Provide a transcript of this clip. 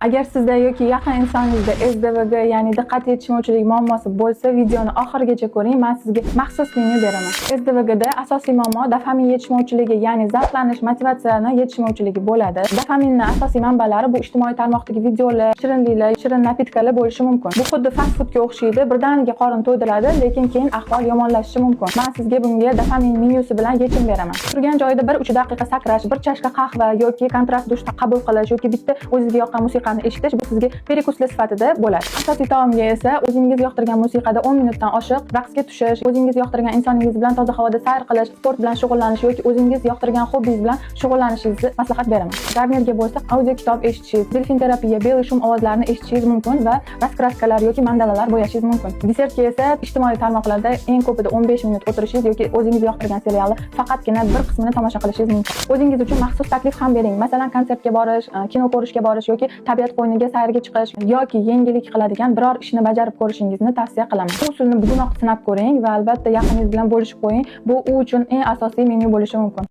Agar sizda yoki yaqin insoningizda SDVG ya'ni diqqat yetishmovchilik muammosi bo'lsa, videoni oxirigacha ko'ring. Men sizga maxsus menyu beraman. SDVGda asosiy muammo dopamin yetishmovchiligi, ya'ni zavqlanish, motivatsiyani yetishmovchiligi bo'ladi. Dopaminning asosiy manbalari bu ijtimoiy tarmoqdagi videolar, shirinliklar, shirin napitkalar bo'lishi mumkin. Bu xuddi fast foodga o'xshaydi. Birdaniga qorin to'ydiradi, lekin keyin ahvol yomonlashishi mumkin. Men sizga bunga dopamin menyusi bilan yechim beraman. Turgan joyda 1-3 daqiqa sakrash, bir chashka qahva yoki kontrast dush qabul qilish yoki bitta o'zingizga yoqqan musiqa eshitish bu sizga perikusli sifatida bo'ladi. Asosiy taomga esa o'zingiz yoqtirgan musiqada 10 minutdan oshiq raqsga tushish, o'zingiz yoqtirgan insoningiz bilan toza havoda sayr qilish, sport bilan shug'ullanish yoki o'zingiz yoqtirgan hobbingiz bilan shug'ullanishingizni maslahat beraman. Garnirga bo'lsa, audio kitob eshitishingiz, delfin terapiya, bel shum ovozlarini eshitishingiz mumkin va raskraskalar yoki mandalalar bo'yashingiz mumkin. Desertga esa ijtimoiy tarmoqlarda eng ko'pida 15 minut o'tirishingiz yoki o'zingiz yoqtirgan serialni faqatgina bir qismini tomosha qilishingiz mumkin. O'zingiz uchun maxsus taklif ham bering. Masalan, konsertga borish, kino ko'rishga borish yoki tabiat qo'yniga sayrga chiqish yoki yengillik qiladigan biror ishni bajarib ko'rishingizni tavsiya qilaman. Bu usulni bugunoq sinab ko'ring va albatta yaqiningiz bilan bo'lishib qo'ying. Bu u uchun eng asosiy menyu bo'lishi mumkin.